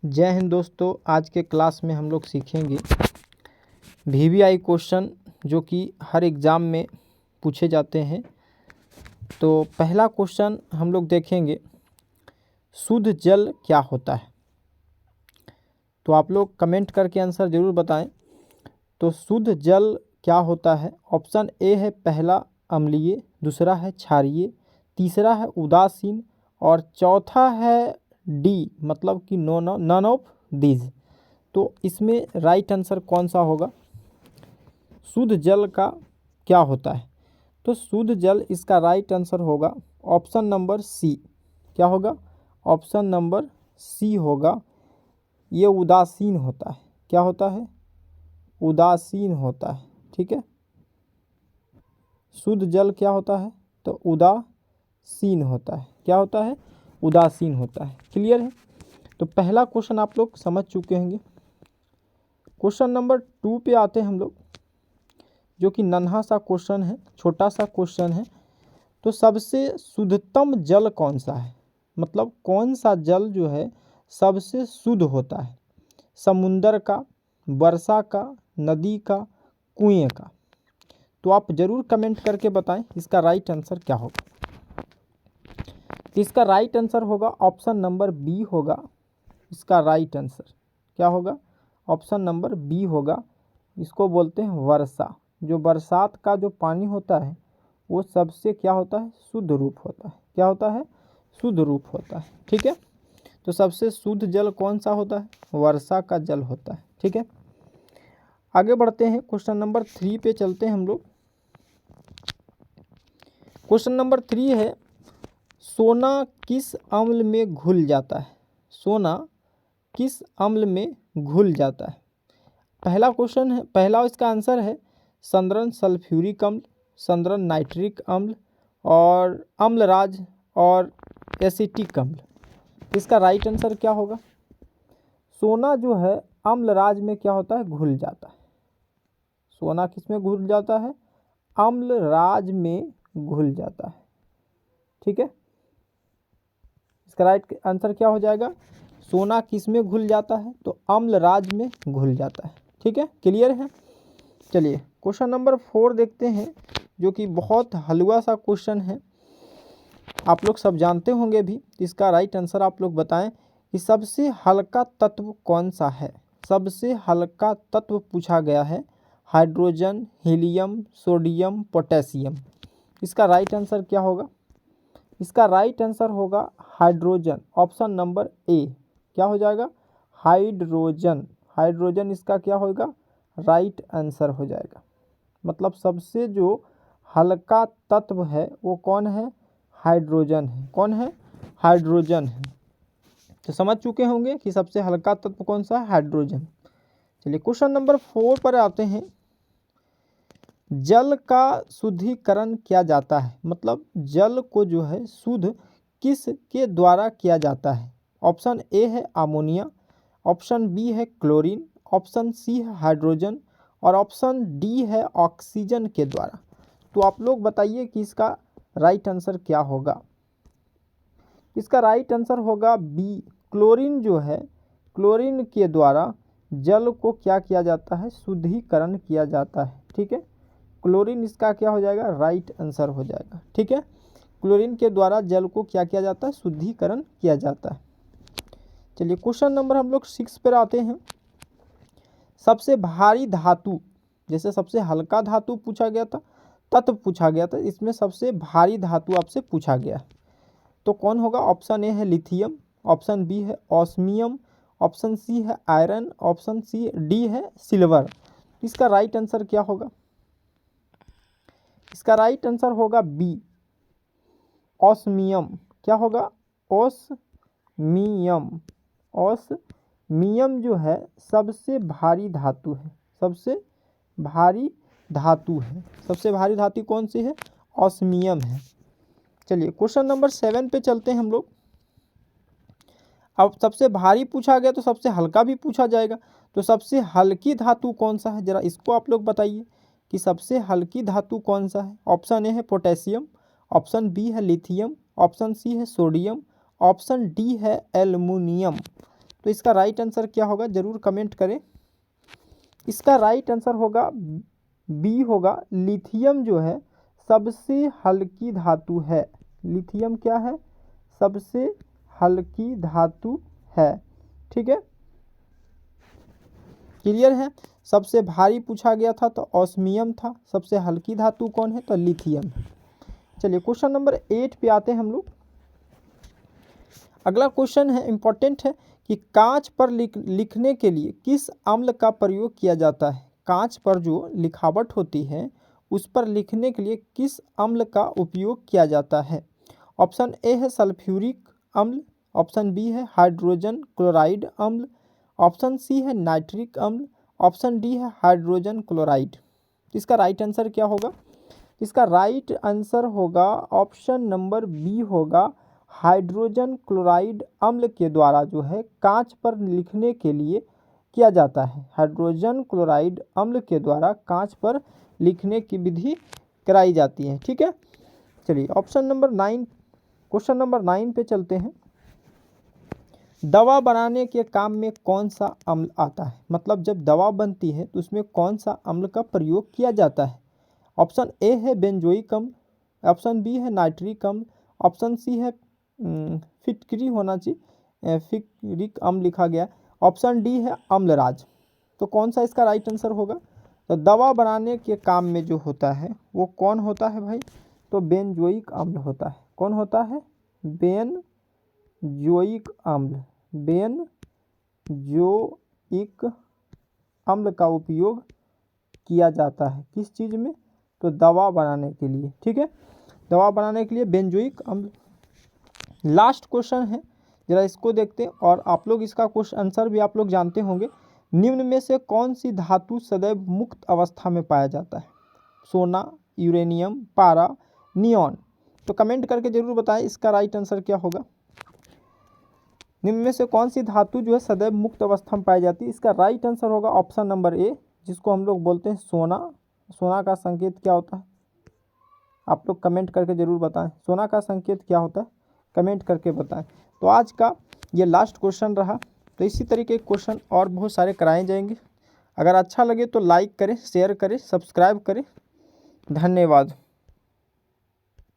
जय हिंद दोस्तों। आज के क्लास में हम लोग सीखेंगे वीवीआई क्वेश्चन जो कि हर एग्ज़ाम में पूछे जाते हैं। तो पहला क्वेश्चन हम लोग देखेंगे, शुद्ध जल क्या होता है। तो आप लोग कमेंट करके आंसर ज़रूर बताएं। तो शुद्ध जल क्या होता है। ऑप्शन ए है पहला अम्लीय, दूसरा है क्षारीय, तीसरा है उदासीन और चौथा है डी मतलब कि नन ऑफ दीज। तो इसमें राइट आंसर कौन सा होगा। शुद्ध जल का क्या होता है। तो शुद्ध जल इसका राइट आंसर होगा ऑप्शन नंबर सी। क्या होगा? ऑप्शन नंबर सी होगा। ये उदासीन होता है। क्या होता है? उदासीन होता है। ठीक है, शुद्ध जल क्या होता है? तो उदासीन होता है। क्या होता है? उदासीन होता है। क्लियर है। तो पहला क्वेश्चन आप लोग समझ चुके होंगे। क्वेश्चन नंबर 2 पे आते हैं हम लोग, जो कि नन्हा सा क्वेश्चन है, छोटा सा क्वेश्चन है। तो सबसे शुद्धतम जल कौन सा है, मतलब कौन सा जल जो है सबसे शुद्ध होता है। समुंदर का, वर्षा का, नदी का, कुएं का। तो आप ज़रूर कमेंट करके बताएं इसका राइट आंसर क्या होगा। इसका राइट आंसर होगा ऑप्शन नंबर बी होगा। इसका राइट आंसर क्या होगा? ऑप्शन नंबर बी होगा। इसको बोलते हैं वर्षा। जो बरसात का जो पानी होता है वो सबसे क्या होता है? शुद्ध रूप होता है। क्या होता है? शुद्ध रूप होता है। ठीक है, तो सबसे शुद्ध जल कौन सा होता है? वर्षा का जल होता है। ठीक है, आगे बढ़ते हैं। क्वेश्चन नंबर 3 पे चलते हैं हम लोग। क्वेश्चन नंबर 3 है, सोना किस अम्ल में घुल जाता है। सोना किस अम्ल में घुल जाता है। पहला क्वेश्चन है, पहला इसका आंसर है संद्रण सल्फ्यूरिक अम्ल, संद्रण नाइट्रिक अम्ल और अम्लराज और एसिटिक अम्ल। इसका राइट आंसर क्या होगा? सोना जो है अम्लराज में क्या होता है? घुल जाता है। सोना किस में घुल जाता है? अम्लराज में घुल जाता है। ठीक है, इसका राइट आंसर क्या हो जाएगा? सोना किस में घुल जाता है? तो अम्लराज में घुल जाता है। ठीक है, क्लियर है। चलिए क्वेश्चन नंबर 4 देखते हैं, जो कि बहुत हलवा सा क्वेश्चन है। आप लोग सब जानते होंगे भी। इसका राइट आंसर आप लोग बताएं कि सबसे हल्का तत्व कौन सा है। सबसे हल्का तत्व पूछा गया है। Hydrogen, helium, sodium, potassium. इसका राइट आंसर क्या होगा? इसका राइट आंसर होगा हाइड्रोजन। Option number A. क्या हो जाएगा? हाइड्रोजन। हाइड्रोजन इसका क्या होगा? राइट आंसर हो जाएगा। मतलब सबसे जो हल्का तत्व है वो कौन है? हाइड्रोजन है। कौन है? हाइड्रोजन है। तो समझ चुके होंगे कि सबसे हल्का तत्व कौन सा है? हाइड्रोजन। चलिए क्वेश्चन नंबर 4 पर आते हैं। जल का शुद्धिकरण किया जाता है, मतलब जल को जो है शुद्ध किस के द्वारा किया जाता है। ऑप्शन ए है अमोनिया, ऑप्शन बी है क्लोरीन, ऑप्शन सी है हाइड्रोजन और ऑप्शन डी है ऑक्सीजन के द्वारा। तो आप लोग बताइए कि इसका राइट आंसर क्या होगा। इसका राइट आंसर होगा बी, क्लोरीन जो है, क्लोरीन के द्वारा जल को क्या किया जाता है? शुद्धिकरण किया जाता है। ठीक है, क्लोरीन इसका क्या हो जाएगा? राइट आंसर हो जाएगा। ठीक है, क्लोरीन के द्वारा जल को क्या किया जाता है? शुद्धिकरण किया जाता है। चलिए क्वेश्चन नंबर हम लोग 6 पर आते हैं। सबसे भारी धातु, जैसे सबसे हल्का धातु पूछा गया था, तत्व पूछा गया था, इसमें सबसे भारी धातु आपसे पूछा गया तो कौन होगा? ऑप्शन ए है लिथियम, ऑप्शन बी है ऑस्मियम, ऑप्शन सी है आयरन, ऑप्शन सी डी है सिल्वर। इसका राइट आंसर क्या होगा? इसका राइट आंसर होगा बी, ऑस्मियम। क्या होगा? ऑस्मियम। ऑस्मियम जो है सबसे भारी धातु है। सबसे भारी धातु है। सबसे भारी धातु कौन सी है? ऑस्मियम है। चलिए क्वेश्चन नंबर 7 पे चलते हैं हम लोग। अब सबसे भारी पूछा गया तो सबसे हल्का भी पूछा जाएगा। तो सबसे हल्की धातु कौन सा है, जरा इसको आप लोग बताइए कि सबसे हल्की धातु कौन सा है। ऑप्शन ए है पोटेशियम, ऑप्शन बी है लिथियम, ऑप्शन सी है सोडियम, ऑप्शन डी है एल्युमिनियम। तो तो इसका राइट आंसर क्या होगा, ज़रूर कमेंट करें। इसका राइट आंसर होगा बी होगा, लिथियम जो है सबसे हल्की धातु है। लिथियम क्या है, सबसे हल्की धातु है। ठीक है, क्लियर है। सबसे भारी पूछा गया था तो ऑस्मियम था, सबसे हल्की धातु कौन है, तो लिथियम। चलिए क्वेश्चन नंबर 8 पे आते हैं हम लोग। अगला क्वेश्चन है, इंपॉर्टेंट है कि कांच पर लिखने के लिए किस अम्ल का प्रयोग किया जाता है। कांच पर जो लिखावट होती है उस पर लिखने के लिए किस अम्ल का उपयोग किया जाता है। ऑप्शन ए है सल्फ्यूरिक अम्ल, ऑप्शन बी है हाइड्रोजन क्लोराइड अम्ल, ऑप्शन सी है नाइट्रिक अम्ल, ऑप्शन डी है हाइड्रोजन क्लोराइड। इसका राइट आंसर क्या होगा, इसका राइट आंसर होगा ऑप्शन नंबर बी होगा, हाइड्रोजन क्लोराइड अम्ल के द्वारा जो है कांच पर लिखने के लिए किया जाता है। हाइड्रोजन क्लोराइड अम्ल के द्वारा कांच पर लिखने की विधि कराई जाती है। ठीक है, चलिए ऑप्शन नंबर 9, क्वेश्चन नंबर 9 पे चलते हैं। दवा बनाने के काम में कौन सा अम्ल आता है, मतलब जब दवा बनती है तो उसमें कौन सा अम्ल का प्रयोग किया जाता है। ऑप्शन ए है बेंजोइक अम्ल, ऑप्शन बी है नाइट्रिक अम्ल, ऑप्शन सी है फिटकरी होना चाहिए, फिटरिक अम्ल लिखा गया, ऑप्शन डी है अम्लराज। तो कौन सा इसका राइट आंसर होगा, तो दवा बनाने के काम में जो होता है वो कौन होता है भाई, तो बेंजोइक अम्ल होता है। कौन होता है, बेंजोइक अम्ल। बेंजोइक अम्ल का उपयोग किया जाता है किस चीज़ में, तो दवा बनाने के लिए। ठीक है, दवा बनाने के लिए बेंजोइक अम्ल। लास्ट क्वेश्चन है, जरा इसको देखते हैं और आप लोग इसका क्वेश्चन आंसर भी आप लोग जानते होंगे। निम्न में से कौन सी धातु सदैव मुक्त अवस्था में पाया जाता है। सोना, यूरेनियम, पारा, नियॉन। तो कमेंट करके जरूर बताएं इसका राइट आंसर क्या होगा। निम्न में से कौन सी धातु जो है सदैव मुक्त अवस्था में पाई जाती है। इसका राइट आंसर होगा ऑप्शन नंबर ए, जिसको हम लोग बोलते हैं सोना। सोना का संकेत क्या होता है, आप लोग कमेंट करके ज़रूर बताएं। सोना का संकेत क्या होता है, कमेंट करके बताएं। तो आज का ये लास्ट क्वेश्चन रहा। तो इसी तरीके के क्वेश्चन और बहुत सारे कराए जाएंगे। अगर अच्छा लगे तो लाइक करें, शेयर करें, सब्सक्राइब करें। धन्यवाद।